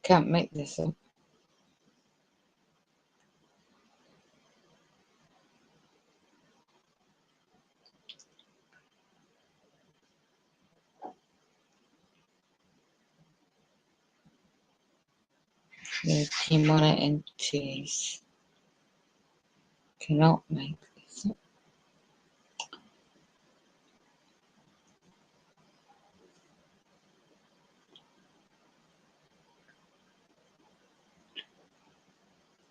Can't make this up. The demonic entities cannot make this up.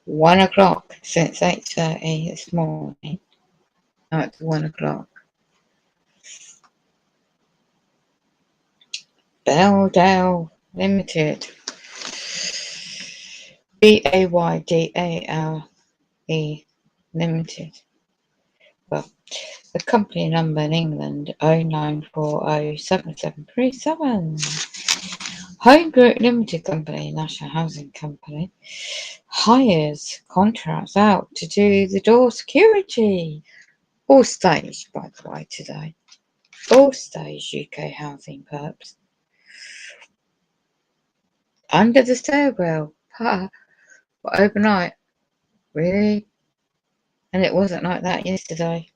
$1 since 8:30 this morning. Now it's 1. Baydale Limited. Baydale Limited. Well, the company number in England 09407737. Home Group Limited Company, National Housing Company, hires contracts out to do the door security. All staged, by the way, today. All staged UK housing perps. Under the stairwell. Ha! But overnight. Really? And it wasn't like that yesterday.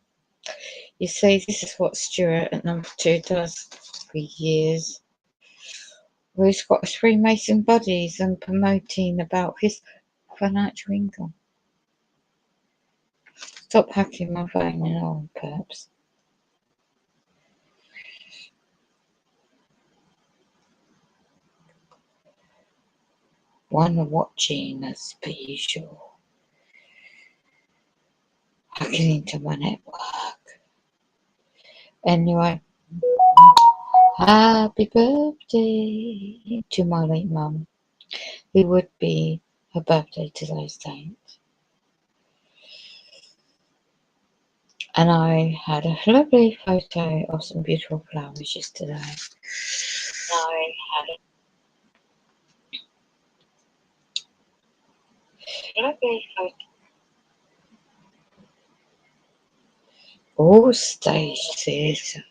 You see, this is what Stuart at number 2 does for years. Well, he's got 3 Mason buddies and promoting about his financial income. Stop hacking my phone and all, perhaps. One watching as per usual. Hacking into my network. Anyway, happy birthday to my late mum. It would be her birthday today's date. And I had a lovely photo of some beautiful flowers yesterday. All stage theatre.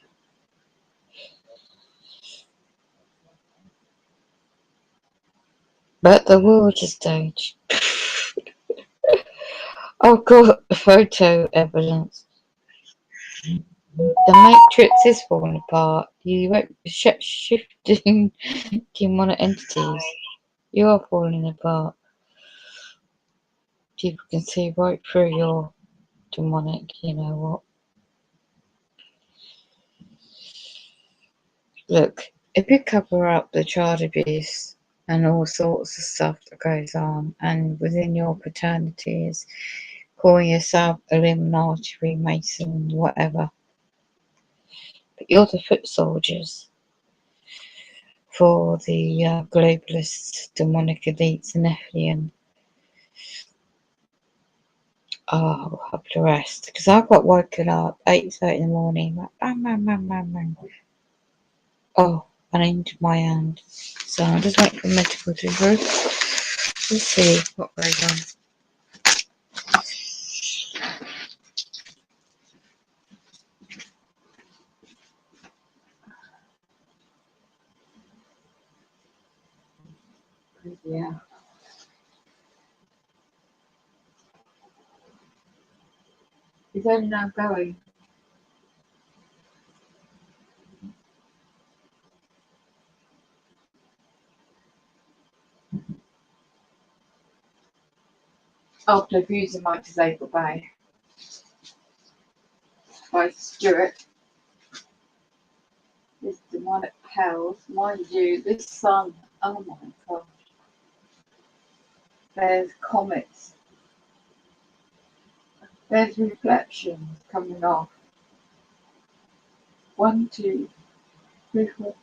But the world is staged. I've got photo evidence. The matrix is falling apart. You won't be shifting demonic entities. You are falling apart. People can see right through your demonic, you know what. Look, if you cover up the child abuse and all sorts of stuff that goes on, and within your fraternities, calling yourself Illuminati, Freemason, whatever, but you're the foot soldiers for the globalist demonic elites and Nephilim. Oh, I'll have to rest because I got woken up 8:30 in the morning, like bang, bang, bang, bang, bang. Oh, and into my hand. So I'm just waiting for medical to improve. We'll see what goes on. Yeah. He's only now going. After abusing my disabled bay by Stuart. This demonic hell, mind you, this sun, oh my god. There's comets. There's reflections coming off. 1, 2, 3, 4.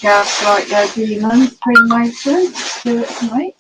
Gaslight your demons, Freemasons. Do it to me.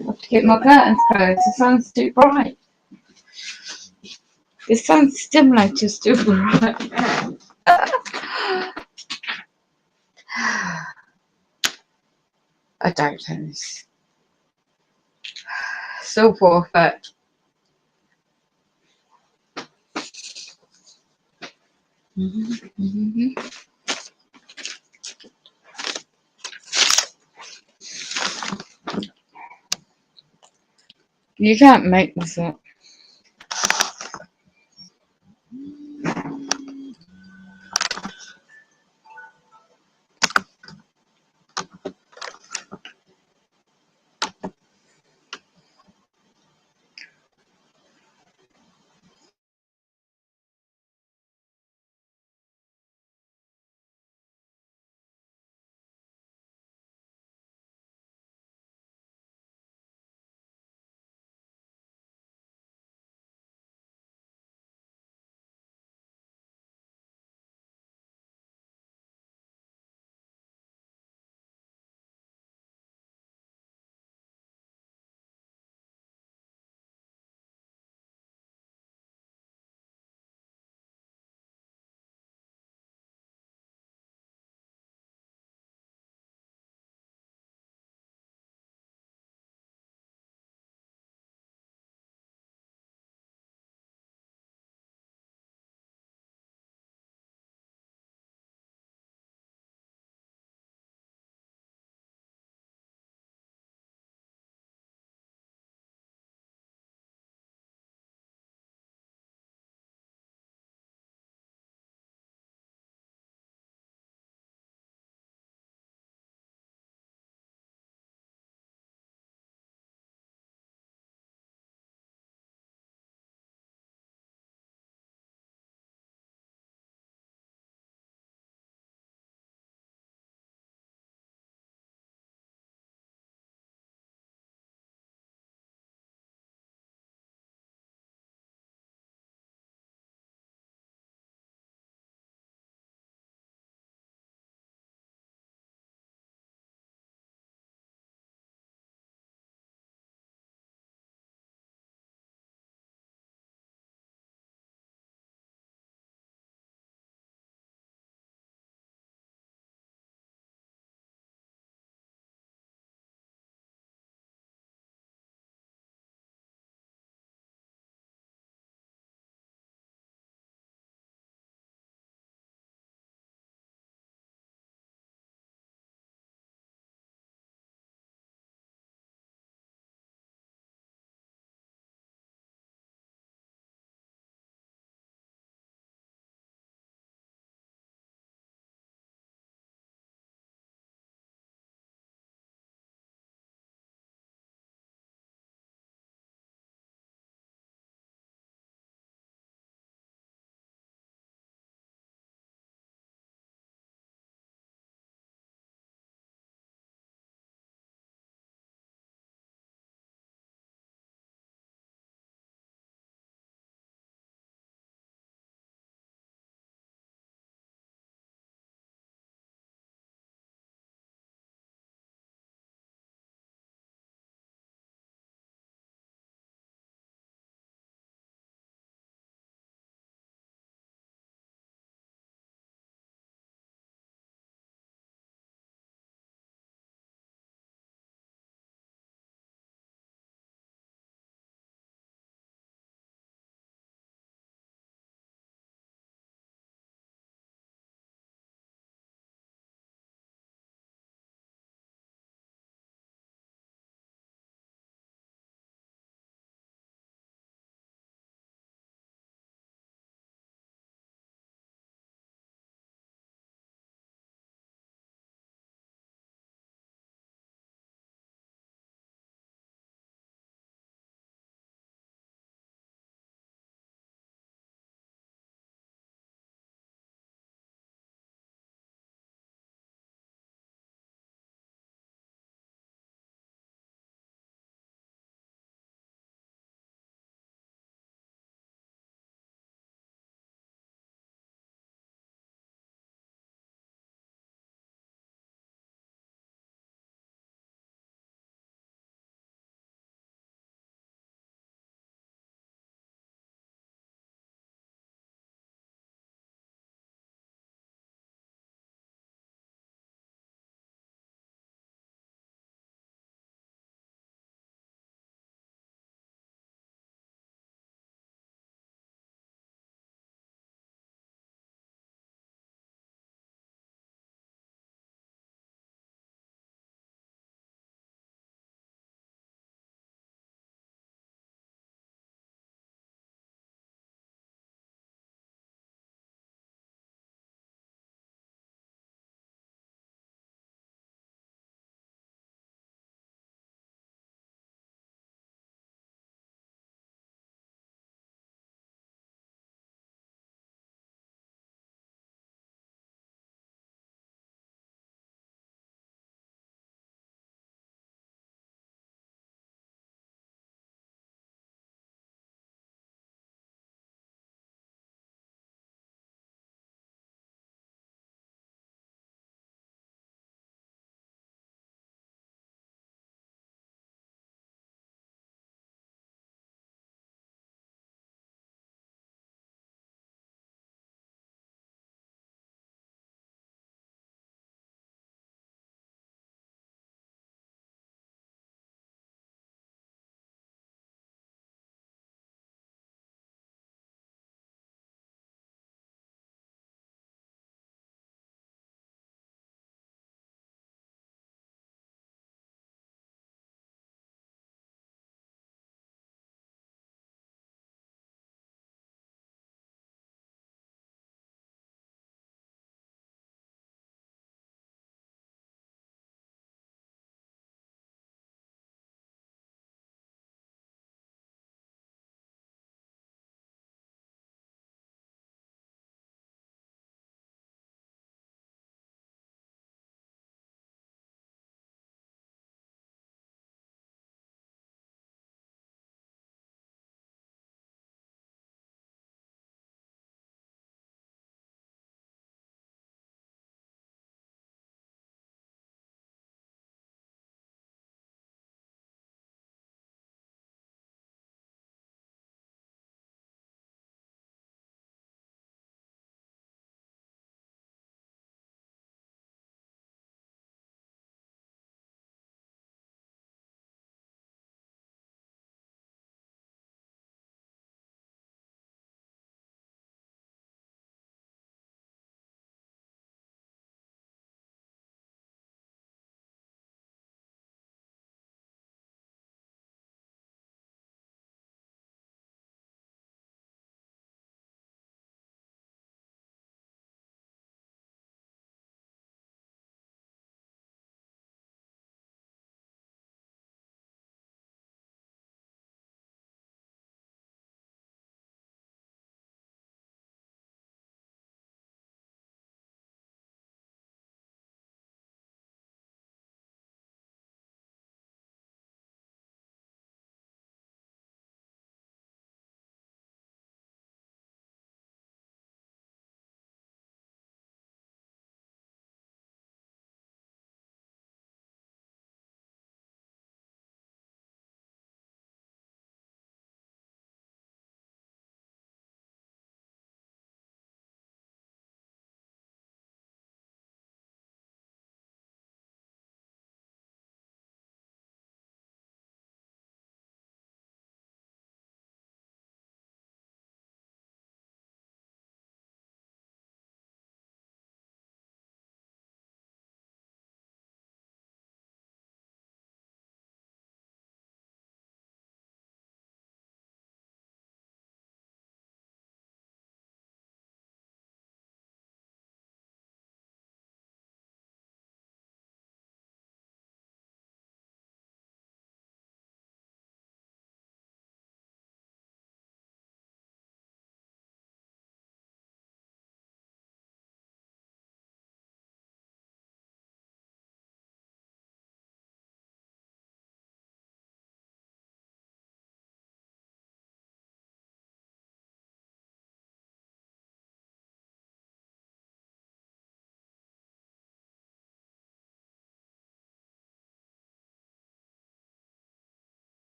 I have to keep my curtains closed. The sun's too bright. The sun stimulator's too bright. I don't think this. Silver effect. You can't make this up.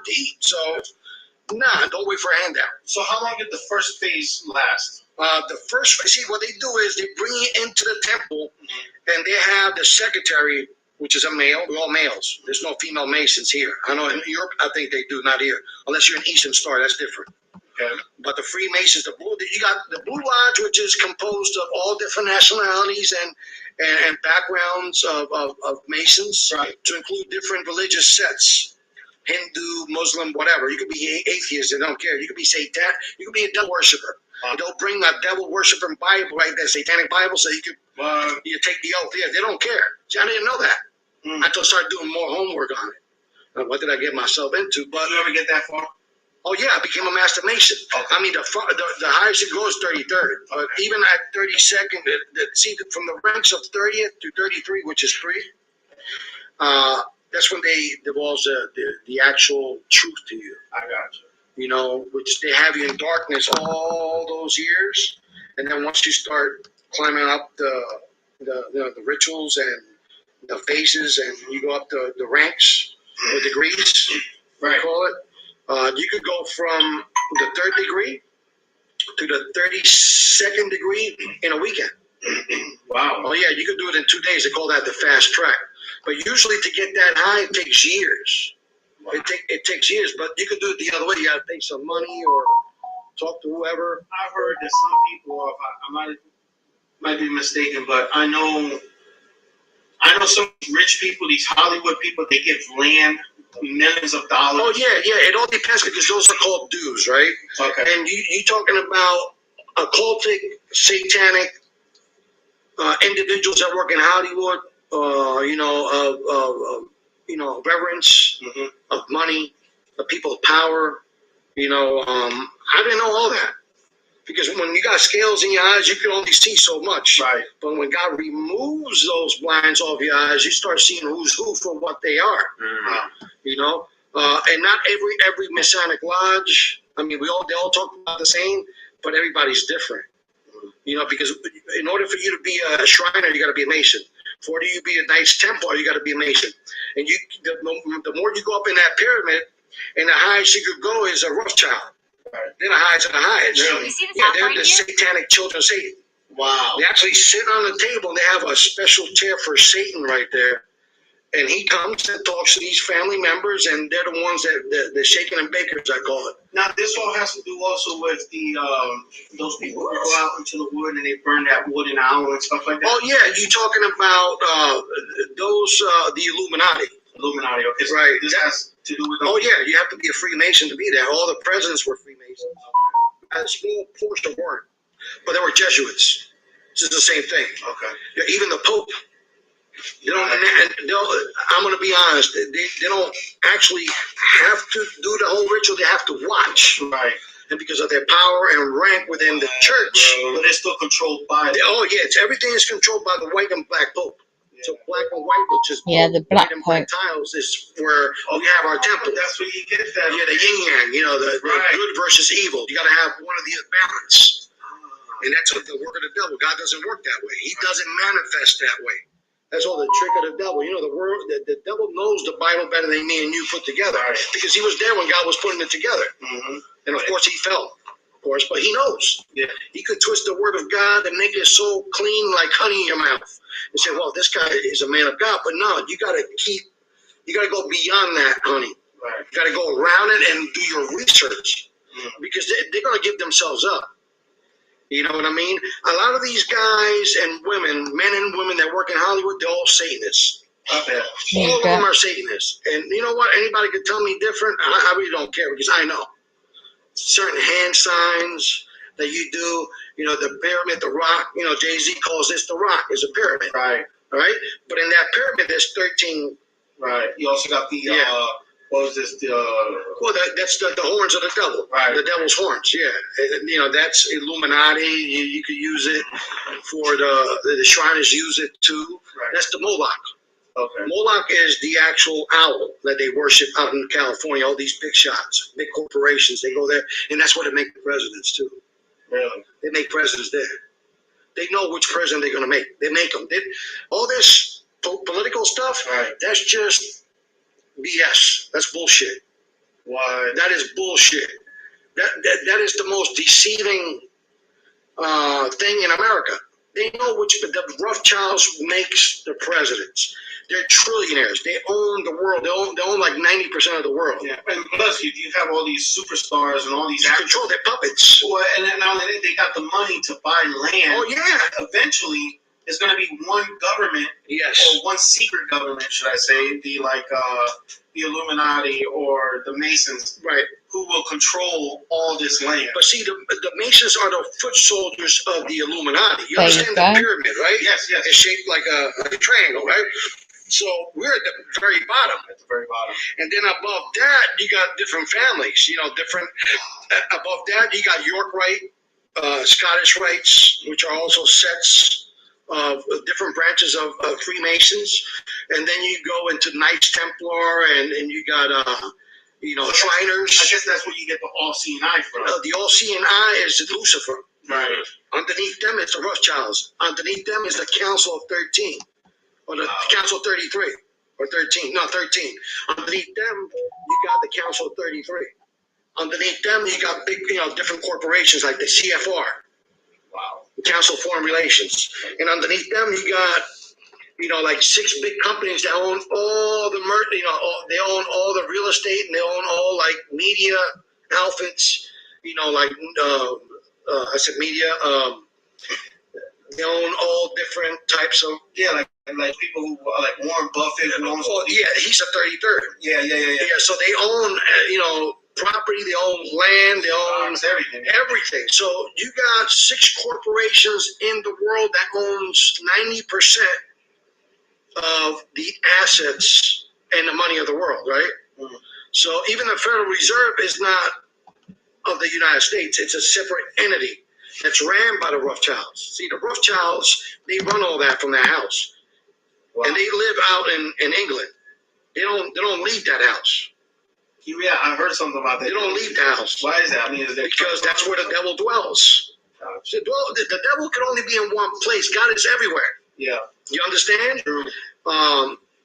to eat. So, nah, don't wait for a handout. So how long did the first phase last? See, what they do is they bring you into the temple, and they have the secretary, which is a male. We're all males. There's no female masons here. I know in Europe, I think they do, not here. Unless you're an Eastern Star, that's different. Okay. But the Freemasons, you got the Blue Lodge, which is composed of all different nationalities and backgrounds of Masons, right, to include different religious sets. Hindu, Muslim, whatever. You could be atheist, they don't care. You could be Satan. You could be a devil worshiper. They'll bring a devil worshiper Bible, right there, satanic Bible, so you could you take the oath. Yeah, they don't care. See, I didn't know that. Until I started doing more homework on it. What did I get myself into? But did you ever get that far? Oh yeah, I became a master mason. Okay. I mean, the highest you go is 33rd. But even at 32nd, see, from the ranks of 30th to 33, which is 3. That's when they divulge the actual truth to you. I got you. You know, which they have you in darkness all those years, and then once you start climbing up the rituals and the phases, and you go up the ranks or degrees, right? Call it. You could go from the 3rd degree to the 32nd degree in a weekend. Wow. Oh yeah, you could do it in 2 days. They call that the fast track. But usually to get that high, it takes years. Wow. It takes years, but you could do it the other way. You got to pay some money or talk to whoever. I've heard that some people, I might be mistaken, but I know some rich people, these Hollywood people, they give land, millions of dollars. Oh yeah. It all depends because those are called dues, right? Okay. And you talking about occultic, satanic individuals that work in Hollywood. Reverence, of money, of people of power. I didn't know all that. Because when you got scales in your eyes, you can only see so much. Right. But when God removes those blinds off your eyes, you start seeing who's who for what they are. And not every Masonic lodge. I mean, they all talk about the same, but everybody's different. Because in order for you to be a Shriner, you got to be a Mason. For you to be a Knights Templar, you got to be a Mason. And the more you go up in that pyramid, and the highest you could go is a Rothschild. Right. They're the highest of the highest. Really? They're the satanic children of Satan. Wow. They actually sit on the table, and they have a special chair for Satan right there. And he comes and talks to these family members, and they're the ones the shaking and bakers, I call it. Now, this all has to do also with those people who go out into the wood and they burn that wood in owl and stuff like that. Oh yeah, you're talking about the Illuminati. Illuminati, okay. Right. This has to do with. Oh yeah, you have to be a Freemason to be there. All the presidents were Freemasons. A small portion weren't, but they were Jesuits. This is the same thing. Okay. Yeah, even the Pope. I'm going to be honest. They don't actually have to do the whole ritual. They have to watch. Right. And because of their power and rank within the church. But they're still controlled by it. Oh, yeah. Everything is controlled by the white and black Pope. Yeah. So black and white, which is the black and white tiles, is where we have our temple. That's where you get that. Yeah, the yin-yang, the good versus evil. You got to have one of the balance. And that's the work of the devil. God doesn't work that way. He doesn't manifest that way. That's all the trick of the devil. The devil knows the Bible better than me and you put together, because he was there when God was putting it together. And of course he fell, but he knows. Yeah. He could twist the word of God and make it so clean like honey in your mouth and say, well, this guy is a man of God. But no, you got to go beyond that, honey. Right. You got to go around it and do your research, because they're going to give themselves up. You know what I mean? A lot of these guys and women, men and women that work in Hollywood, they're all Satanists. All of them are Satanists. And you know what? Anybody could tell me different. I really don't care, because I know. Certain hand signs that you do, the pyramid, the rock, Jay-Z calls this the rock. It's a pyramid. Right. All right? But in that pyramid, there's 13. Right. You also got the... What was this? That's the horns of the devil. Right. The devil's horns. Yeah. That's Illuminati. You could use it for the Shriners use it too. Right. That's the Moloch. Okay. Moloch is the actual owl that they worship out in California. All these big shots, big corporations, they go there, and that's where they make the presidents too. Really? They make presidents there. They know which president they're going to make. They make them. All this political stuff. Right. That's just BS. That's bullshit. What? That is bullshit. That is the most deceiving thing in America. They know which, but the Rothschilds makes the presidents. They're trillionaires. They own the world. They own like 90% of the world. Yeah, and plus you have all these superstars and all these They control their puppets. Well, and then not only that, they got the money to buy land. Oh yeah. Eventually, there's going to be one government, yes, or one secret government, should I say, the Illuminati or the Masons, right? Who will control all this land. But see, the Masons are the foot soldiers of the Illuminati. You There understand you the go. pyramid, right? Yes, yes. It's shaped like a triangle, right? So we're at the very bottom. At the very bottom. And then above that, you got different families. Different. Above that, you got York Rite, Scottish Rites, which are also sets of different branches of Freemasons. And then you go into Knights Templar, and you got Shriners. I guess that's where you get the all-seeing eye from. The all-seeing eye is Lucifer. Right. Underneath them is the Rothschilds. Underneath them is the Council of 13, or the Council of 33, or 13. No, 13. Underneath them, you got the Council of 33. Underneath them, you got big, different corporations like the CFR. Wow. Council of Foreign Relations. And underneath them, you got, like 6 big companies that own all the they own all the real estate, and they own all like media outfits. I said media. They own all different types of like people who like Warren Buffett who owns. Oh yeah, he's a 33rd. Yeah. Yeah, so they own property, they own land, they own everything. So you got 6 corporations in the world that owns 90% of the assets and the money of the world, right? Mm-hmm. So even the Federal Reserve is not of the United States. It's a separate entity that's ran by the Rothschilds. See, the Rothschilds, they run all that from their house. Wow. And they live out in England. They don't leave that house. Yeah, I heard something about that. They don't leave the house. Why is that? I mean, because that's where the devil dwells. The devil can only be in one place. God is everywhere. Yeah. You understand? True.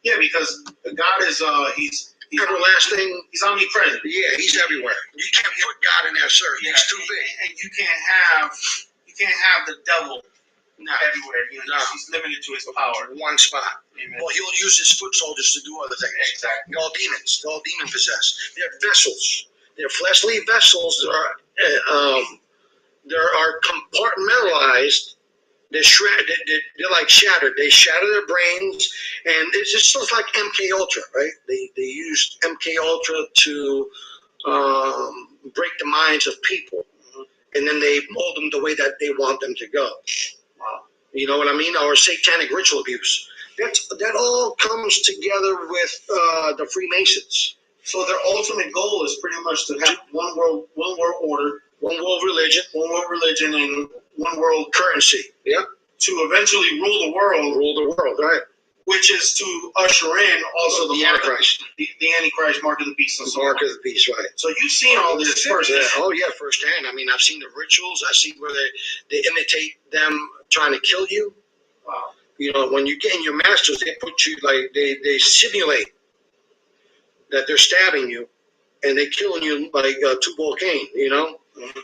Yeah, because God is he's everlasting. He's omnipresent. Yeah, he's everywhere. You can't put God in there, sir. Yeah, he's too big. And you can't have the devil everywhere. He's limited to his power. One spot. Amen. Well, he'll use his foot soldiers to do other things. Exactly. They're all demons. They're all demon possessed. They're vessels. They're fleshly vessels that are compartmentalized. They're shredded. They're like shattered. They shatter their brains, and it's just like MK Ultra, right? They used MK Ultra to break the minds of people, and then they mold them the way that they want them to go. Wow. You know what I mean? Or satanic ritual abuse. That all comes together with the Freemasons. So their ultimate goal is pretty much to have one world order, one world religion, and one world currency. Yeah. To eventually rule the world, right? Which is to usher in also the Antichrist, the Antichrist, mark of the beast, and so mark of the beast, right? So you've seen all this firsthand. Oh yeah, firsthand. I mean, I've seen the rituals. I see where they imitate them trying to kill you. Wow. When you get in your masters, they put you they simulate that they're stabbing you, and they killing you like two-ball cane. Mm-hmm.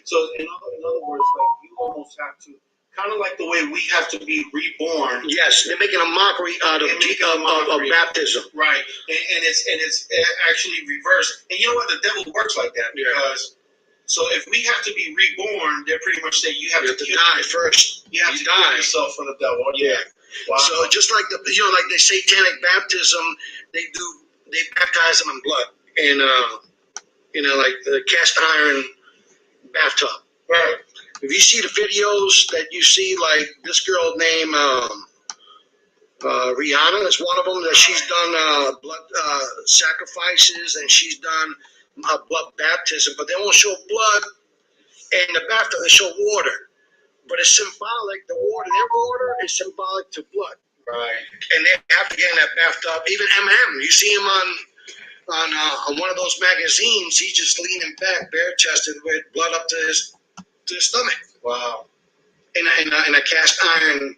So in other words, like you almost have to. Kind of like the way we have to be reborn. Yes, they're making a mockery out of baptism. Right, and it's actually reversed. And you know what? The devil works like that because. So if we have to be reborn, they're pretty much saying you have to die first. You have to kill yourself from the devil. Yeah. Wow. So just like like the satanic baptism, they baptize them in blood in like the cast iron bathtub. Right. If you see the videos that you see, like this girl named Rihanna is one of them, that she's done blood sacrifices, and she's done blood baptism, but they won't show blood in the bathtub. They show water, but it's symbolic. Their water is symbolic to blood. Right. And they have to get in that bathtub. Even Eminem, you see him on one of those magazines. He's just leaning back, bare chested, with blood up to his stomach. Wow. In a cast iron,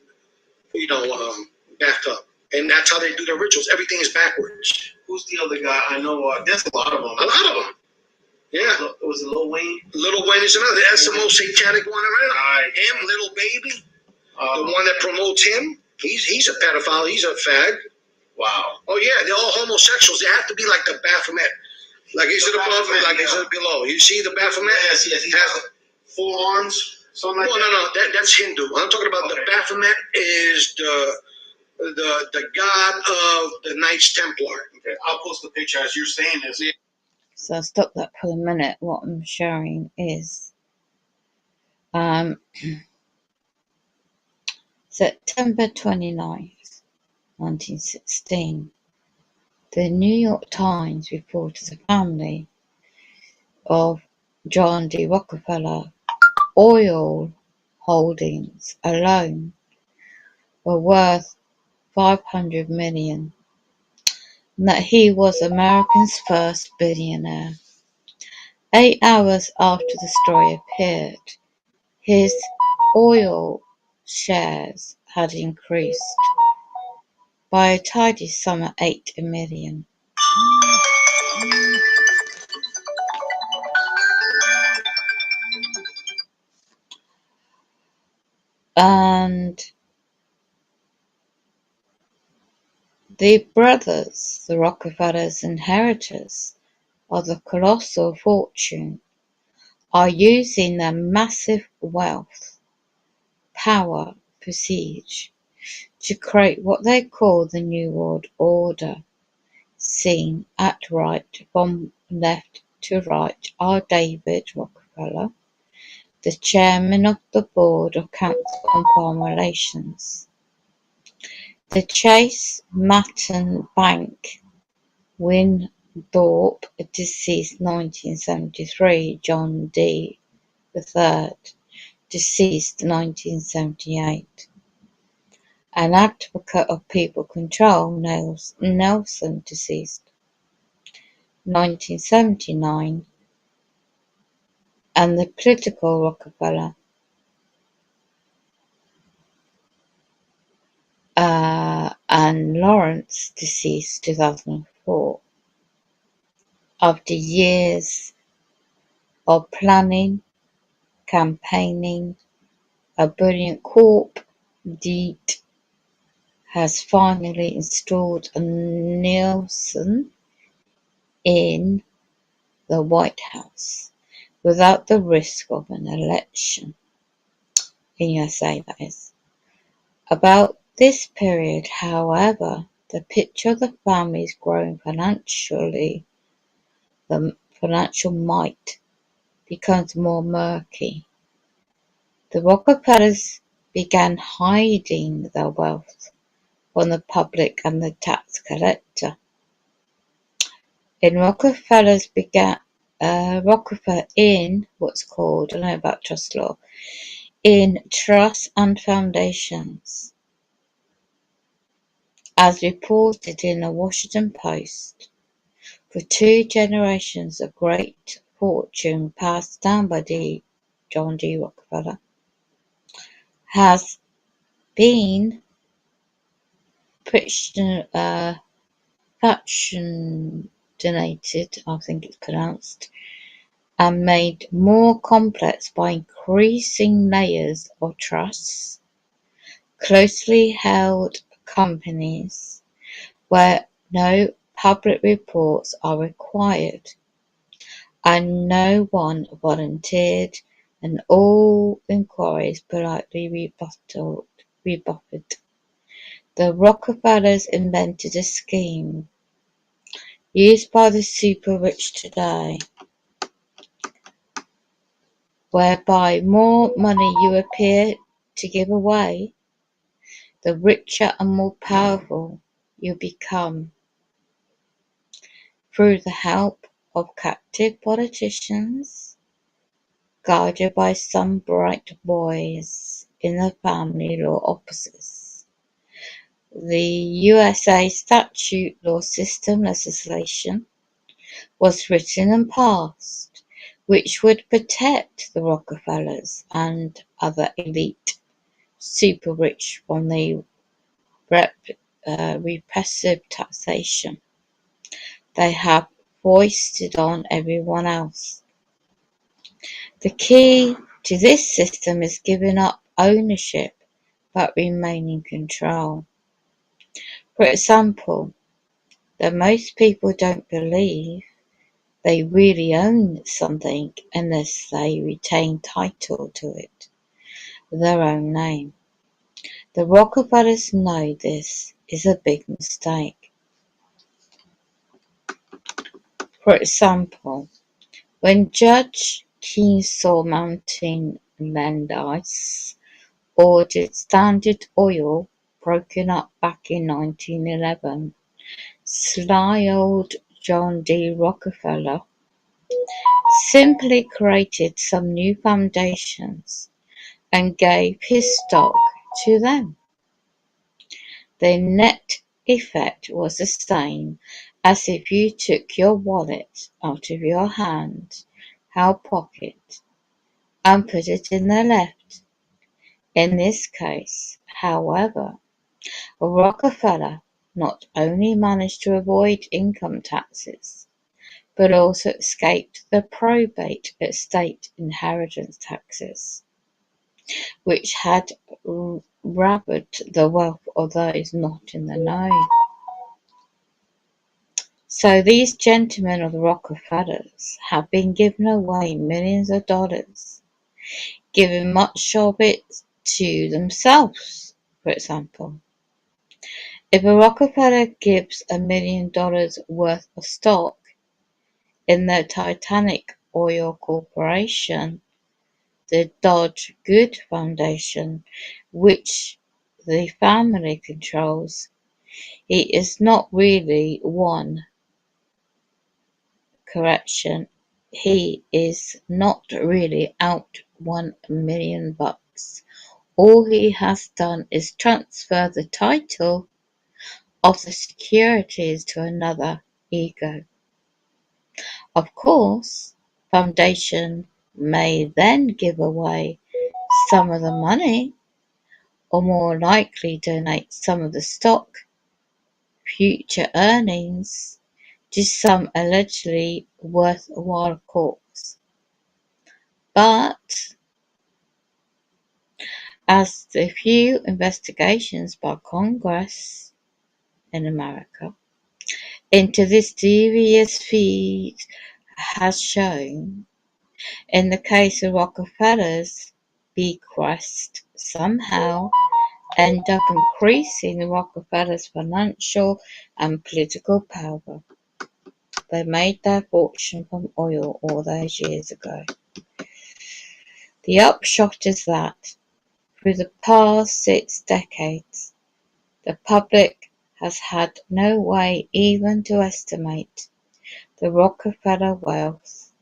bathtub. And that's how they do their rituals. Everything is backwards. Who's the other guy? I know. There's a lot of them. A lot of them. Yeah. Was it Lil Wayne? Lil Wayne is another. That's the most satanic one around. Right. Him, Little Baby, the one that promotes him. He's a pedophile. He's a fag. Wow. Oh yeah, they're all homosexuals. They have to be like the Baphomet. Like he's above, like he's below. You see the Baphomet? Yes. He has 4 arms. Something like that. No. That's Hindu. I'm talking about the Baphomet is the god of the Knights Templar. Okay, I'll post the picture as you're saying this. So I'll stop that for a minute. What I'm showing is September 29th, 1916. The New York Times reported the family of John D. Rockefeller oil holdings alone were worth $500 million, and that he was America's first billionaire. 8 hours after the story appeared, his oil shares had increased by a tidy sum of $8 million. And the brothers, the Rockefellers, inheritors of the colossal fortune, are using their massive wealth, power, prestige to create what they call the New World Order. Seen at right from left to right are David Rockefeller, the chairman of the Board of Council on Foreign Relations, the Chase Manhattan Bank, Winthrop, deceased 1973, John D. III, deceased 1978, an advocate of people control, Nelson, deceased 1979, and the political Rockefeller, and Lawrence, deceased 2004. After years of planning, campaigning, a brilliant corp deed has finally installed Nelson in the White House without the risk of an election. In USA, that is. About this period, however, the picture of the family's growing financially, the financial might, becomes more murky. The Rockefellers began hiding their wealth from the public and the tax collector. In Rockefeller's Rockefeller in what's called, I don't know about trust law, in trusts and foundations. As reported in the Washington Post, for 2 generations of great fortune passed down by John D. Rockefeller has been fractionated, I think it's pronounced, and made more complex by increasing layers of trusts, closely held companies where no public reports are required, and no one volunteered, and all inquiries politely rebuffed. The Rockefellers invented a scheme used by the super rich today, whereby more money you appear to give away, the richer and more powerful you become, through the help of captive politicians, guided by some bright boys in the family law offices. The USA statute law system legislation was written and passed, which would protect the Rockefellers and other elite super rich from the repressive taxation. they have foisted on everyone else. The key to this system is giving up ownership but remaining control. For example, that most people don't believe they really own something unless they retain title to it, their own name. The Rockefellers know this is a big mistake. For example, when Judge Kenesaw Mountain Landis ordered Standard Oil broken up back in 1911, sly old John D. Rockefeller simply created some new foundations and gave his stock to them. The net effect was the same as if you took your wallet out of your hand, pocket, and put it in the left. In this case, however, Rockefeller not only managed to avoid income taxes, but also escaped the probate estate inheritance taxes, which had ravaged the wealth of those not in the know. So these gentlemen of the Rockefellers have been given away millions of dollars, giving much of it to themselves, for example. If a Rockefeller gives $1 million worth of stock in the Titanic Oil Corporation, the Dodge Good Foundation, which the family controls, he is not really he is not really out $1 million. All he has done is transfer the title of the securities to another ego. Of course, foundation may then give away some of the money, or more likely donate some of the stock, future earnings, to some allegedly worthwhile cause. But as the few investigations by Congress in America into this devious feed has shown, in the case of Rockefeller's bequest somehow end up increasing the Rockefellers' financial and political power. They made their fortune from oil all those years ago. The upshot is that, through the past 6 decades, the public has had no way even to estimate the Rockefeller wealth,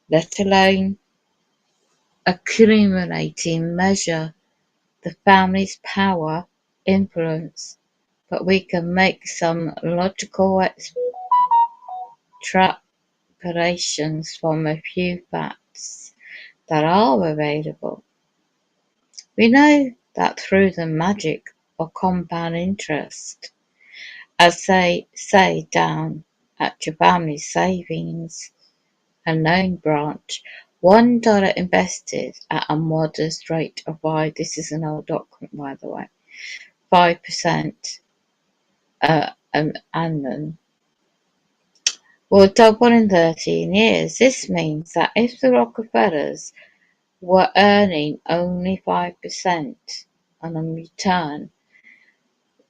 let alone accumulating measure the family's power, influence, but we can make some logical extrapolations from a few facts that are available. We know that through the magic of compound interest, as they say down at your family savings and loan branch, $1 invested at a modest rate of this is an old document by the way, 5% annum will double in 13 years. This means that if the Rockefellers were earning only 5% on a return,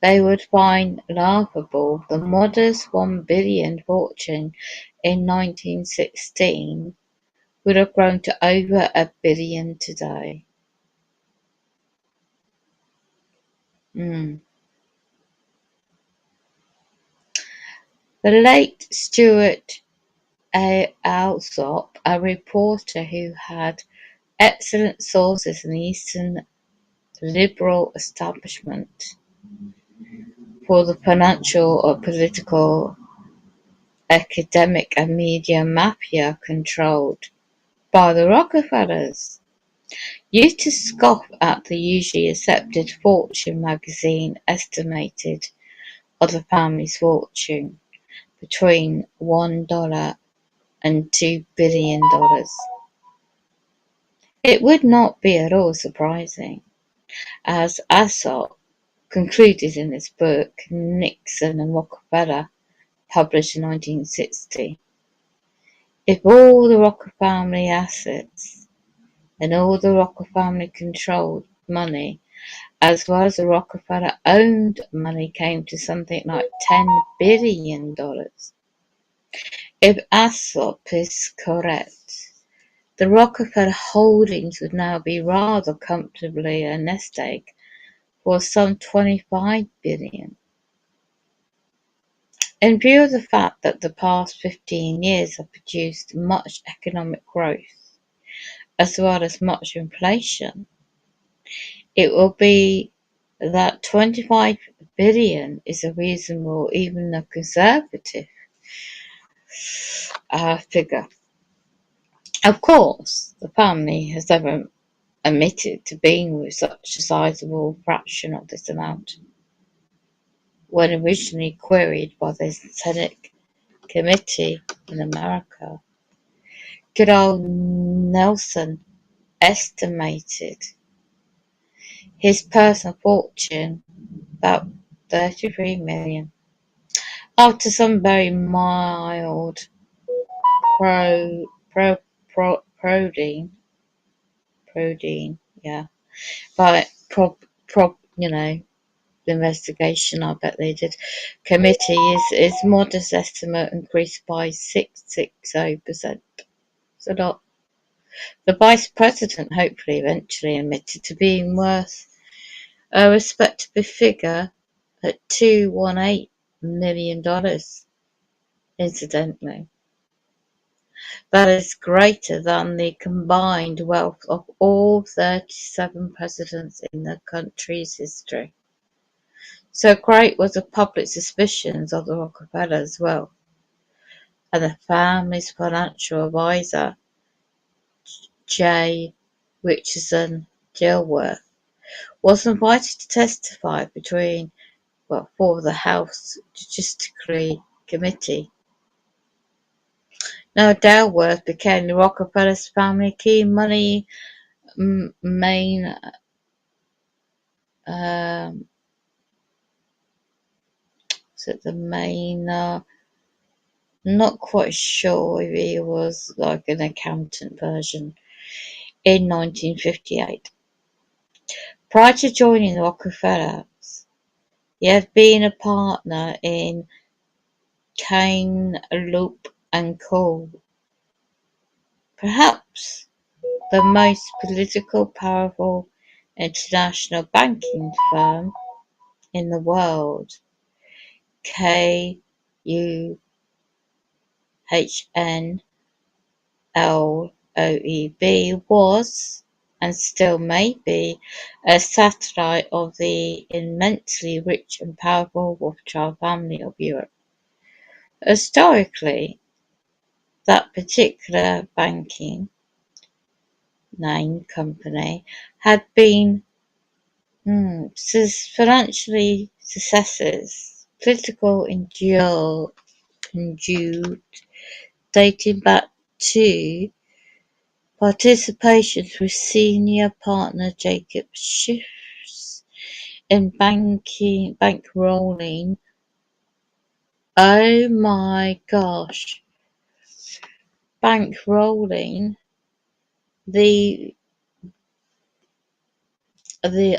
they would find laughable the modest $1 billion fortune in 1916 would have grown to over $1 billion today. The late Stuart Alsop, a reporter who had excellent sources in the Eastern liberal establishment for the financial or political, academic and media mafia controlled by the Rockefellers, used to scoff at the usually accepted Fortune magazine estimated of the family's fortune between $1 and $2 billion. It would not be at all surprising, as Aesop concluded in his book Nixon and Rockefeller, published in 1960, if all the Rockefeller family assets and all the Rockefeller family controlled money, as well as the Rockefeller owned money, came to something like $10 billion. If Aesop is correct, the Rockefeller holdings would now be rather comfortably a nest egg for some $25 billion. In view of the fact that the past 15 years have produced much economic growth, as well as much inflation, it will be that 25 billion is a reasonable, even a conservative figure. Of course, the family has never admitted to being with such a sizable fraction of this amount. When originally queried by the Senate Committee in America, good old Nelson estimated his personal fortune about 33 million. After some very mild prodding, by the investigation, I bet they did, committee, his modest estimate increased by 660%. It's a lot. The Vice President hopefully eventually admitted to being worth a respectable figure at $218 million, incidentally. That is greater than the combined wealth of all 37 presidents in the country's history. So great was the public suspicions of the Rockefellers' wealth, and the family's financial advisor, J. Richardson Dilworth, was invited to testify for the House Judiciary Committee. Now Dilworth became the Rockefellers' family key money main not quite sure if he was like an accountant version, in 1958. Prior to joining the Rockefellers, he had been a partner in Kane, Loop and Co., perhaps the most politically powerful international banking firm in the world. KUHNLOEB was, and still may be, a satellite of the immensely rich and powerful Rothschild family of Europe. Historically, that particular banking name company had been financially successes, political conduit dating back to participations with senior partner Jacob Schiff's in bankrolling. Oh my gosh. Bankrolling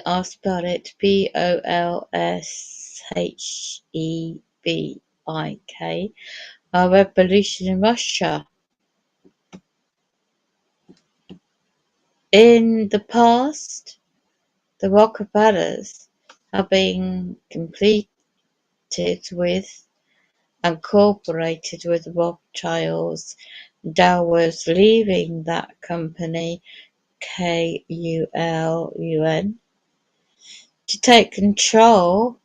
I'll spell it BOLSHEBIK, a revolution in Russia. In the past, the Rockefellers have been completed with and cooperated with Rothschilds, Dilworth leaving that company, KULUN, to take control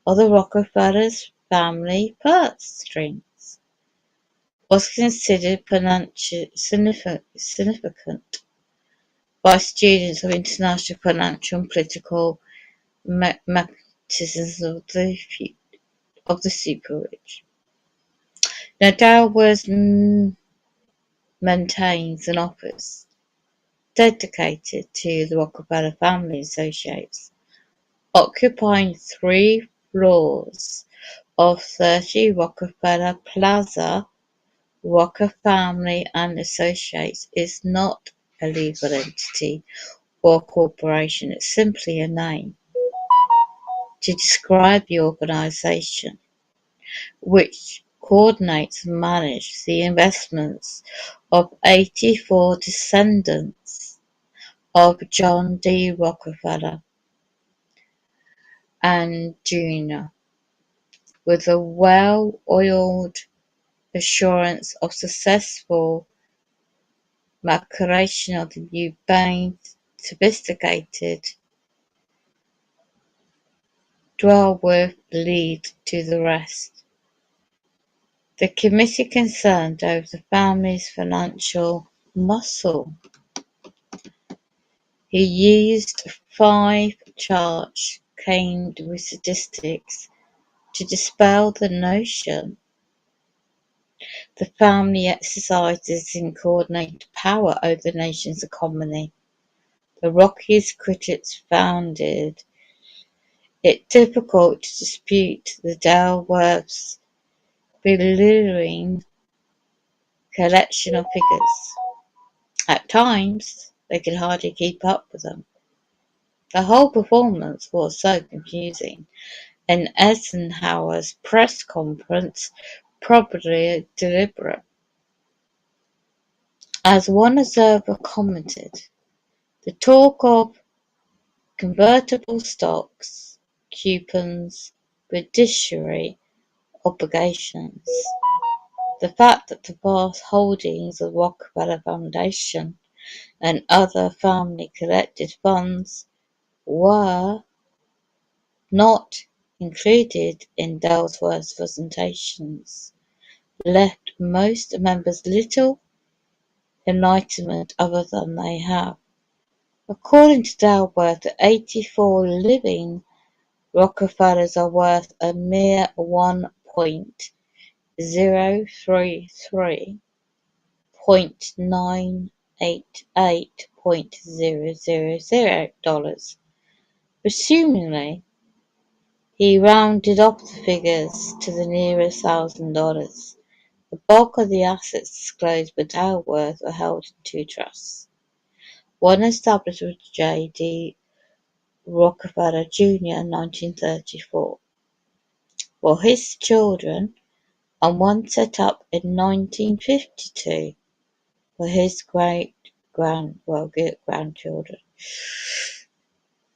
of the Rockefellers' family purse strings, was considered significant by students of international financial and political mathematicians of the super rich. Now Dalworth maintains an office dedicated to the Rockefeller Family Associates, occupying 3 floors of 30 Rockefeller Plaza. Rockefeller Family and Associates is not a legal entity or corporation, it's simply a name to describe the organization which coordinates and manages the investments of 84 descendants of John D. Rockefeller and Jr. with a well-oiled assurance of successful maturation of the urbane, sophisticated Dalworth lead to the rest. The committee concerned over the family's financial muscle. He used 5 charts claimed with statistics to dispel the notion the family exercises in coordinated power over the nation's economy. The Rockies critics found it difficult to dispute the Dalworth's belittling collection of figures. At times, they could hardly keep up with them. The whole performance was so confusing, and Eisenhower's press conference probably deliberate. As one observer commented, the talk of convertible stocks, coupons, fiduciary obligations, the fact that the vast holdings of the Rockefeller Foundation and other family collected funds were not included in Dalworth's presentations left most members little enlightenment other than they have. According to Dalworth, the 84 living Rockefellers are worth a mere $1.033.988.000. Presumably, he rounded off the figures to the nearest $1,000. The bulk of the assets disclosed by Dalworth were held in 2 trusts. One established with J. D. Rockefeller Jr. in 1934 for his children, and one set up in 1952 for his great-grandchildren.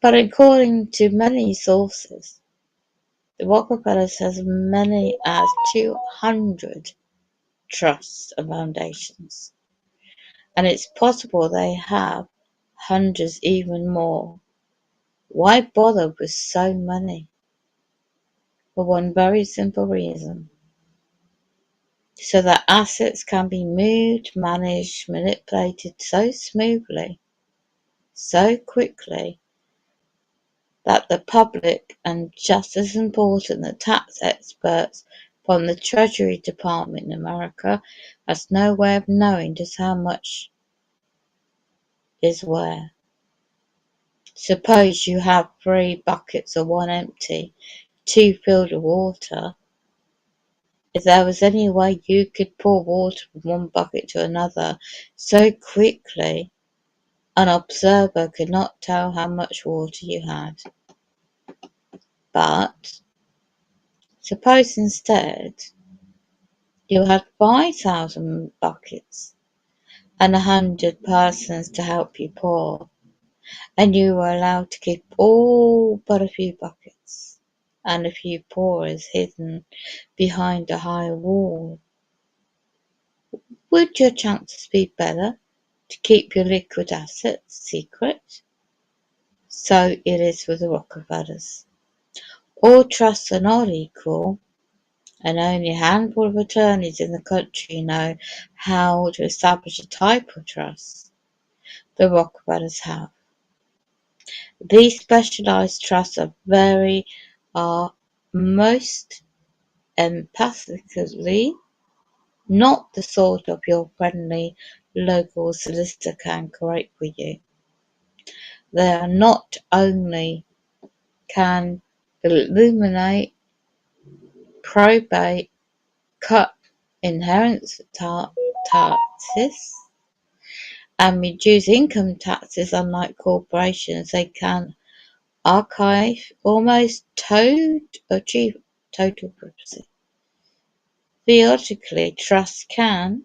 But according to many sources, the Rockefellers has as many as 200 trusts and foundations, and it's possible they have hundreds even more. Why bother with so many? For one very simple reason: so that assets can be moved, managed, manipulated so smoothly, so quickly, that the public, and just as important, the tax experts from the Treasury Department in America, has no way of knowing just how much is where. Suppose you have 3 buckets of one empty, 2 filled with water. If there was any way you could pour water from one bucket to another so quickly, an observer could not tell how much water you had. But suppose instead you had 5,000 buckets and 100 persons to help you pour, and you were allowed to keep all but a few buckets and a few pourers hidden behind a high wall. Would your chances be better to keep your liquid assets secret? So it is with the Rockefellers. All trusts are not equal, and only a handful of attorneys in the country know how to establish a type of trust the Rockefellers have. These specialized trusts are most emphatically not the sort of your friendly local solicitor can correct for you. They are not only can eliminate probate, cut inheritance taxes, and reduce income taxes. Unlike corporations, they can archive almost achieve total privacy. Theoretically, trusts can,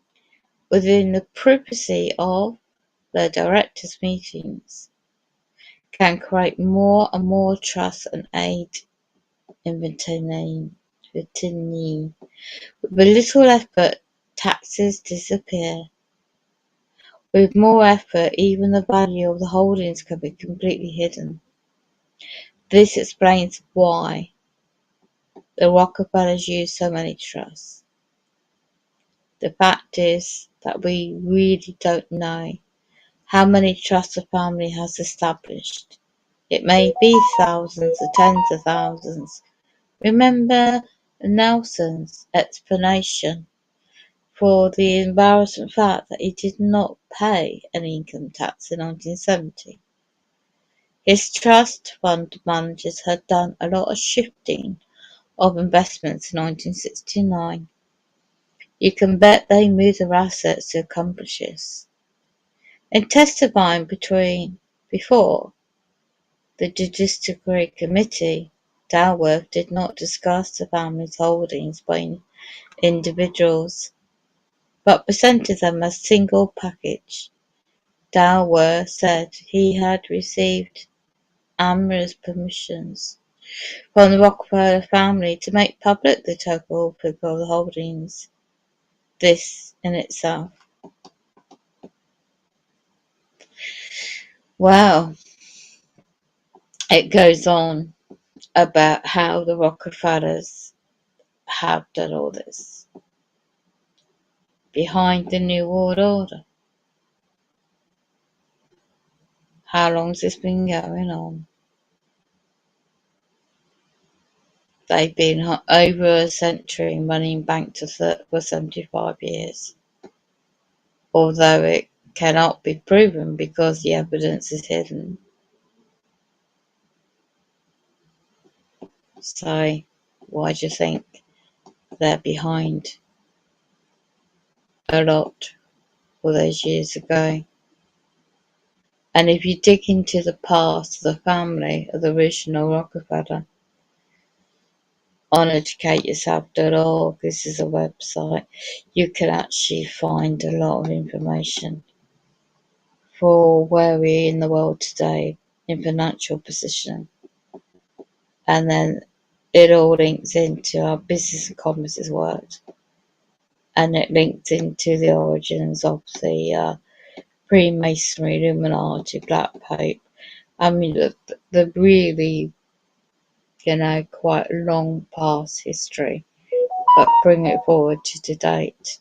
within the privacy of their directors' meetings, can create more and more trusts and aid in retaining. With little effort, taxes disappear. With more effort, even the value of the holdings can be completely hidden. This explains why the Rockefellers use so many trusts. The fact is that we really don't know how many trusts a family has established. It may be thousands or tens of thousands. Remember Nelson's explanation for the embarrassing fact that he did not pay any income tax in 1970. His trust fund managers had done a lot of shifting of investments in 1969. You can bet they moved their assets to accomplish this. In testifying before the Judiciary Committee, Dalworth did not discuss the family's holdings by individuals, but presented them as a single package. Dalworth said he had received numerous permissions from the Rockefeller family to make public the total figure of the holdings. This in itself. Well, it goes on about how the Rockefellers have done all this behind the New World Order. How long's this been going on? They've been over a century running banks for 75 years, although it cannot be proven because the evidence is hidden. So, why do you think they're behind a lot all those years ago? And if you dig into the past of the family of the original Rockefeller, on educateyourself.org, this is a website, you can actually find a lot of information for where we're in the world today in financial position. And then it all links into our business and commerce's world. And it links into the origins of the Freemasonry, Illuminati, Black Pope. I mean, the really, quite long past history, but bring it forward to date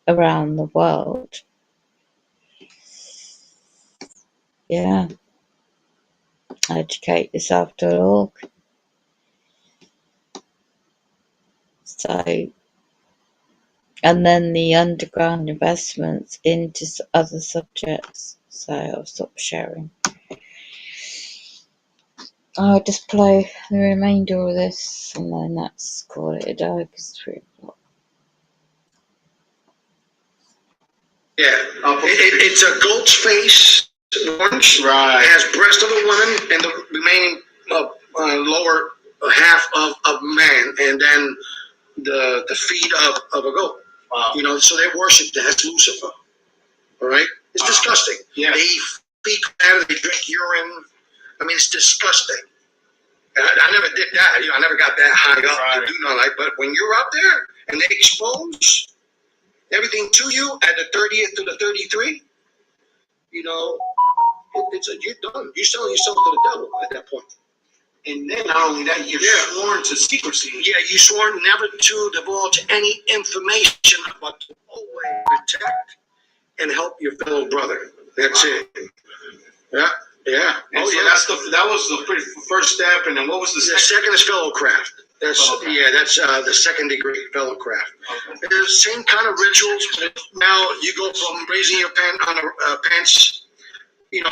around the world. Yeah. Educateyourself.org. So, and then the underground investments into other subjects. So I'll stop sharing. I'll just play the remainder of this and then that's call it a day because it's 3 o'clock. Yeah, it's a goat's face, orange, right. It has breast of a woman and the remaining lower half of man, and then the feet of a goat. Wow. So they worship that. That's Lucifer. All right? It's disgusting. Yeah. They eat feet, they drink urine. I mean, it's disgusting. I never did that. I never got that high up to do nothing like. But when you're out there and they expose everything to you at the 30th to the 33, you're done. You're selling yourself to the devil at that point. And then not only that, you're sworn to secrecy. Yeah, you sworn never to divulge any information, but to always protect and help your fellow brother. That's it. Yeah. And so that was the first step, and then what was the second? The second is fellowcraft. That's the second degree fellowcraft. Okay. It's the same kind of rituals, but now you go from raising your pants,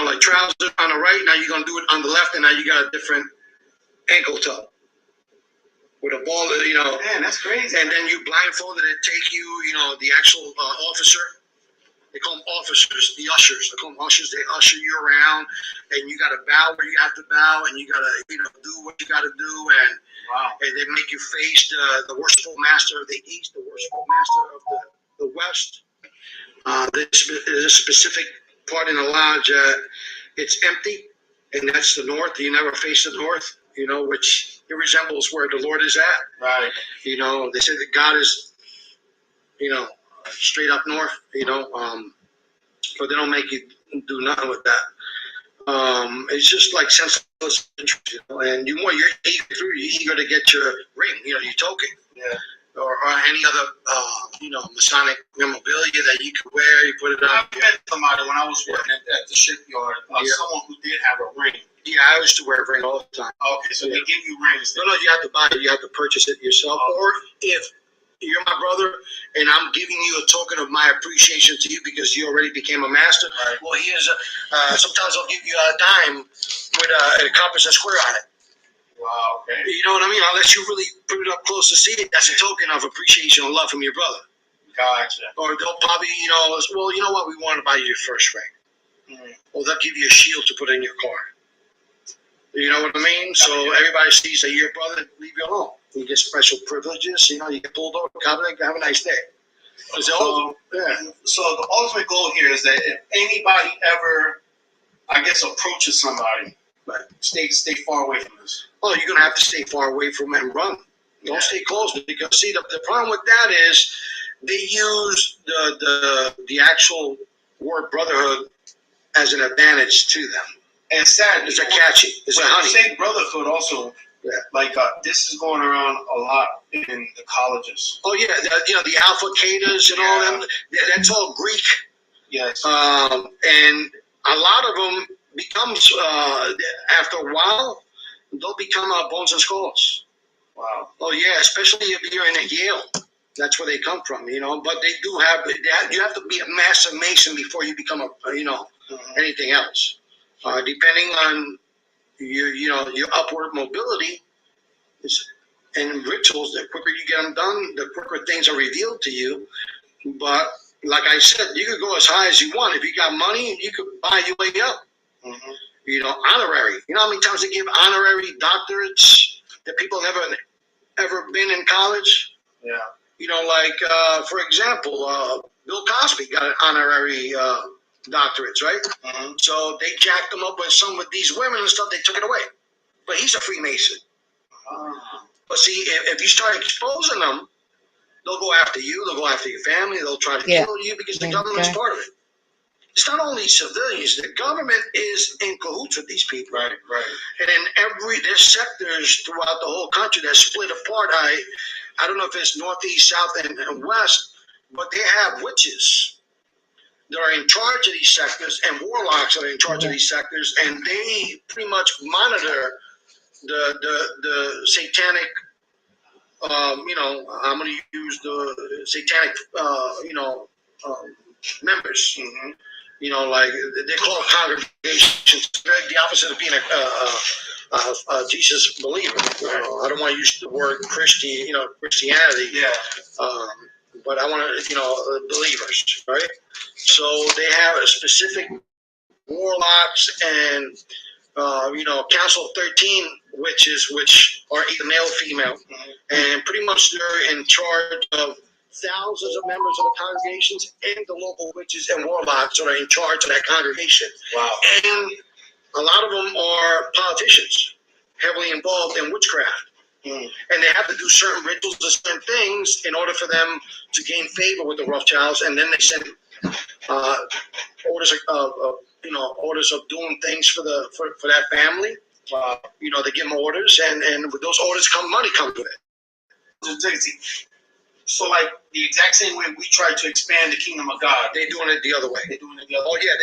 like trousers on the right. Now you're gonna do it on the left, and now you got a different ankle toe with a ball. Man, that's crazy. And then you blindfolded and take you, the actual officer. They call them officers, the ushers. They call them ushers. They usher you around, and you got to bow where you have to bow, and you got to, do what you got to do, and Wow. and they make you face the worshipful master of the east, the worshipful master of the west. There's a specific part in the lodge. It's empty, and that's the north. You never face the north, which it resembles where the Lord is at. Right. They say that God is, straight up north, but they don't make you do nothing with that. It's just like senseless interest, and you're eager to get your ring, your token. Yeah. Or any other, Masonic memorabilia that you could wear. You put it on. I met somebody when I was working at the shipyard. Someone who did have a ring. Yeah, I used to wear a ring all the time. Okay, so they give you rings. No, you have to buy it. You have to purchase it yourself. Or if you're my brother and I'm giving you a token of my appreciation to you because you already became a master. Right. Well, here's sometimes I'll give you a dime with a compass and square on it. Wow, okay. You know what I mean? Unless you really put it up close to see it, that's a token of appreciation and love from your brother. Gotcha. Or they'll probably, well, you know what? We want to buy you your first ring. Mm. Or they'll give you a shield to put in your car. You know what I mean? So everybody sees that you're a brother, leave you alone. You get special privileges. You get pulled over. Have a nice day. So the ultimate goal here is that if anybody ever, I guess, approaches somebody, but stay far away from this. Oh, you're gonna have to stay far away from it and run. Don't stay close because see the problem with that is they use the actual word brotherhood as an advantage to them. And it's sad. It's a catchy. It's a honey. Say brotherhood also. Yeah. Like this is going around a lot in the colleges. Oh yeah, the Alpha Catas and all them. That's all Greek. Yes. And a lot of them becomes after a while they'll become bones and skulls. Wow. Oh yeah, especially if you're in a Yale. That's where they come from, But they do have. You have to be a master mason before you become anything else. Depending on your upward mobility and rituals, the quicker you get them done, the quicker things are revealed to you. But like I said, you could go as high as you want. If you got money, you could buy your way up. Mm-hmm. Honorary. You know how many times they give honorary doctorates that people never ever been in college? Yeah. For example, Bill Cosby got an honorary doctorates, right? Mm-hmm. So they jacked him up with these women and stuff. They took it away. But he's a Freemason. But see, if you start exposing them, they'll go after you. They'll go after your family. They'll try to kill you because the government's part of it. It's not only civilians. The government is in cahoots with these people. Right. And in there's sectors throughout the whole country that split apart. I don't know if it's northeast, south, and west, but they have witches that are in charge of these sectors and warlocks that are in charge of these sectors, and they pretty much monitor the satanic. I'm going to use the satanic, members. Mm-hmm. Like they call it congregations. The opposite of being a Jesus believer. I don't want to use the word Christianity. Yeah. But I want to, believers, right? So they have a specific warlocks and Council of 13 witches, which are either male or female, and pretty much they're in charge of thousands of members of the congregations and the local witches and warlocks that are in charge of that congregation. Wow. And a lot of them are politicians, heavily involved in witchcraft. And they have to do certain rituals and certain things in order for them to gain favor with the Rothschilds, and then they send orders of doing things for that family. They give them orders, and with those orders money comes with it. So, like the exact same way we try to expand the kingdom of God, they're doing it the other way. Oh yeah,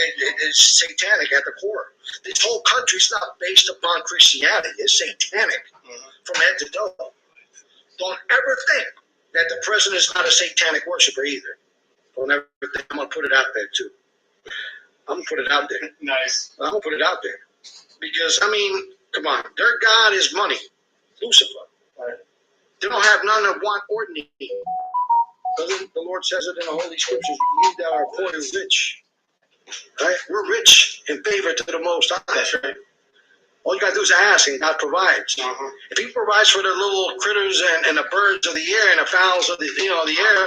it's satanic at the core. This whole country's not based upon Christianity. It's satanic from head to toe. Don't ever think that the president is not a satanic worshiper either. Don't ever think. I'm going to put it out there, too. I'm going to put it out there. Nice. I'm going to put it out there. Because, I mean, come on. Their God is money. Lucifer. Right. They don't have none of want or need. Doesn't the Lord says it in the Holy Scriptures, you that are poor and rich. Right? We're rich in favor to the Most High. That's right. All you got to do is ask, and God provides. Uh-huh. If He provides for the little critters and the birds of the air and the fowls of the the air,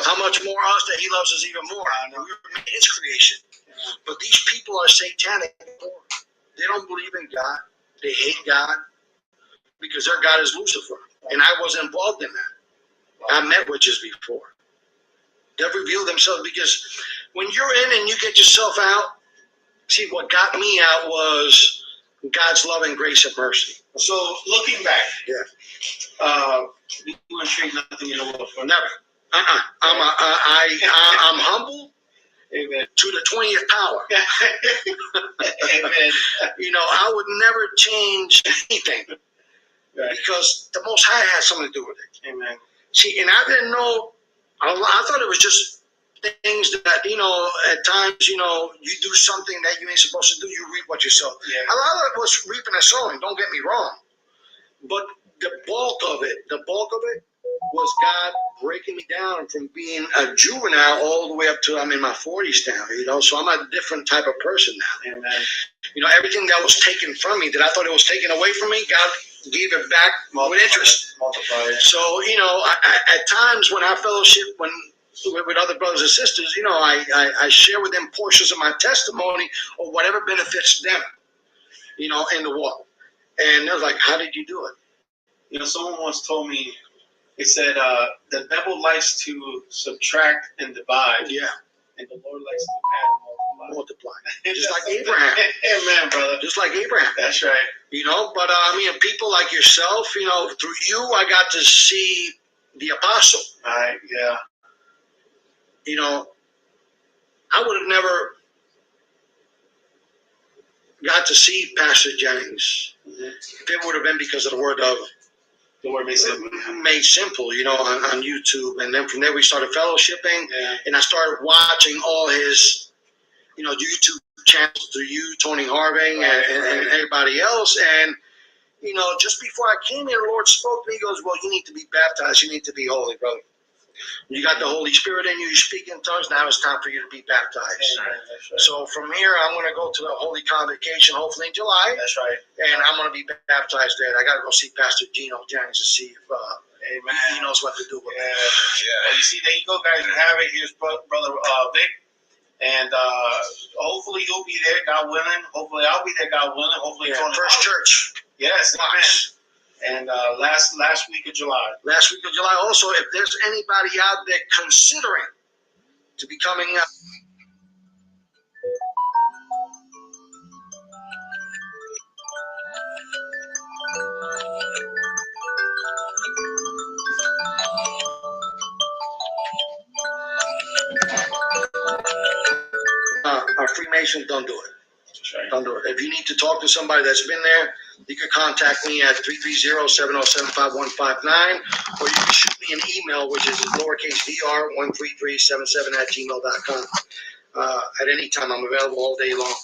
how much more us that He loves us even more? We're His creation. But these people are satanic. They don't believe in God. They hate God because their God is Lucifer. And I was involved in that. I met witches before. They've revealed themselves because when you're in and you get yourself out, see, what got me out was God's love and grace and mercy. So looking back, you wouldn't trade nothing in the world for never. I'm humble. Amen. To the 20th power. Amen. I would never change anything. Right. Because the Most High has something to do with it. Amen. See, and I didn't know. I thought it was just things that at times you do something that you ain't supposed to do. You reap what you sow. Yeah. A lot of it was reaping and sowing. Don't get me wrong, but the bulk of it was God breaking me down from being a juvenile all the way up to I'm in my 40s now. So I'm a different type of person now. Amen. Everything that was taken from me that I thought it was taken away from me, God gave it back with interest. Multiply it. So, at times when I fellowship with other brothers and sisters, I share with them portions of my testimony or whatever benefits them, in the walk. And they're like, how did you do it? Someone once told me, it said, the devil likes to subtract and divide. Yeah. And the Lord likes to add and multiply. Just like Abraham. Amen, brother. Just like Abraham. That's right. But people like yourself, through you, I got to see the apostle. All right, yeah. I would have never got to see Pastor Jennings if it would have been because of the word made simple, on YouTube. And then from there we started fellowshipping, and I started watching all his, YouTube channels through you, Tony Harving, and everybody else. And, just before I came here, the Lord spoke to me. He goes, well, you need to be baptized. You need to be holy, brother. You got the Holy Spirit in you. You speak in tongues. Now it's time for you to be baptized. Right. So from here, I'm going to go to the Holy Convocation, hopefully in July. That's right. And I'm going to be baptized there. I got to go see Pastor Gino Jennings to see if he knows what to do with it. Well, you see, there you go, guys. You have it. Here's brother Vic. And hopefully you'll be there, God willing. Hopefully I'll be there, God willing. Hopefully First Church. Yes, amen. And last week of July. Last week of July. Also, if there's anybody out there considering to be coming up. Our Freemasons, don't do it. Right. Don't do it. If you need to talk to somebody that's been there, you can contact me at 330-707-5159, or you can shoot me an email, which is lowercase dr13377@gmail.com. At any time, I'm available all day long.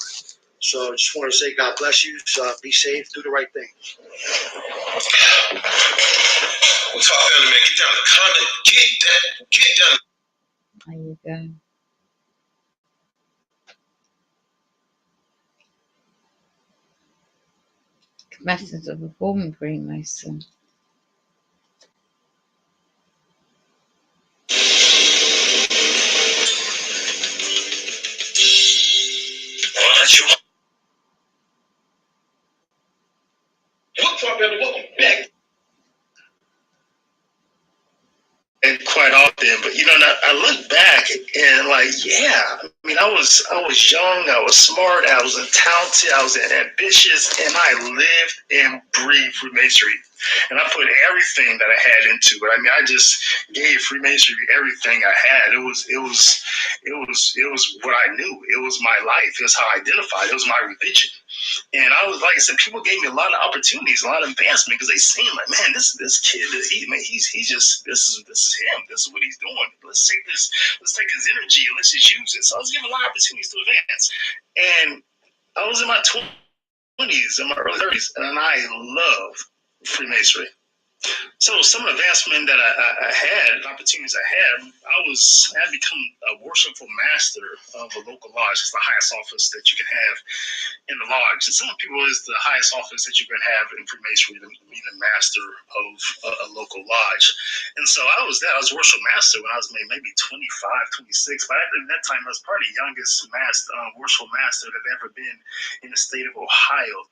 So I just want to say God bless you. So be safe. Do the right thing. We'll talk to man. Get down the content. Get down. There you go. Methods of a former Freemason. Welcome back. And quite often, but I look back and I was young, I was smart, I was talented, I was ambitious, and I lived and breathed Freemasonry. And I put everything that I had into it. I just gave Freemasonry everything I had. It was what I knew. It was my life. It was how I identified. It was my religion. And I was, like I said, people gave me a lot of opportunities, a lot of advancement, because they seen like, man, this kid, he's just, this is him. This is what he's doing. Let's take his energy and let's just use it. So I was given a lot of opportunities to advance. And I was in my 20s, in my early 30s, and I love Freemasonry. So some advancement that I had, opportunities I had become a worshipful master of a local lodge. It's the highest office that you can have in the lodge. And some people, is the highest office that you can have in Freemasonry, being a master of a local lodge. And so I was worship master when I was maybe 25, 26. But at that time, I was probably the youngest worship master that had ever been in the state of Ohio.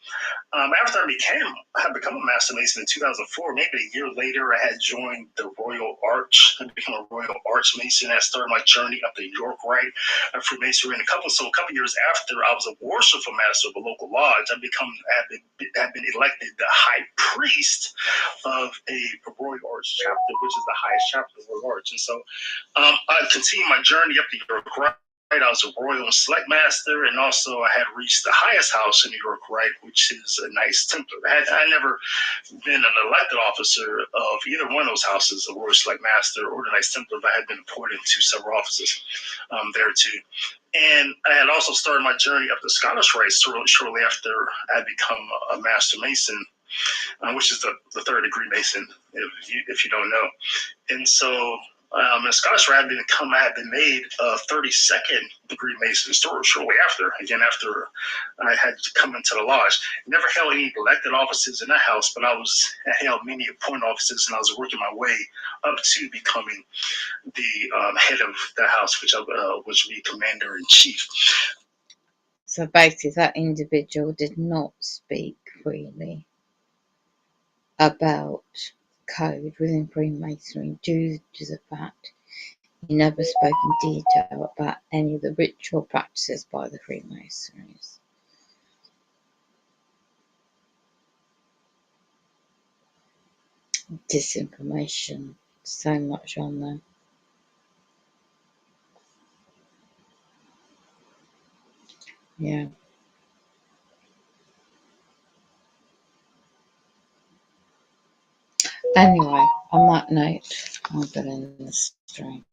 After I had become a Master Mason in 2004, maybe a year later, I had joined the Royal Arch. I became a Royal Arch Mason. I started my journey up the York Rite of Freemasonry. And a couple years after I was a worshipful master of a local lodge, had been elected the high priest of a Royal Arch chapter, which is the highest chapter of Royal Arch. And so I continued my journey up the York Rite. I was a Royal and Select Master, and also I had reached the highest house in New York, right, which is a Knights Templar. I never been an elected officer of either one of those houses, a Royal Select Master or the Knights Templar, but I had been appointed to several offices there too. And I had also started my journey up the Scottish Rite shortly after I had become a Master Mason, which is the third degree Mason, if you don't know. And so in Scottish Rite, I had been made a 32nd degree Mason shortly after I had come into the lodge. Never held any elected offices in that house, but I held many appointed offices, and I was working my way up to becoming the head of the house, which would be commander in chief. So basically, that individual did not speak freely about code within Freemasonry due to the fact he never spoke in detail about any of the ritual practices by the Freemasons. Disinformation, so much on there. Yeah. Anyway, on that note, I'll get in the stream.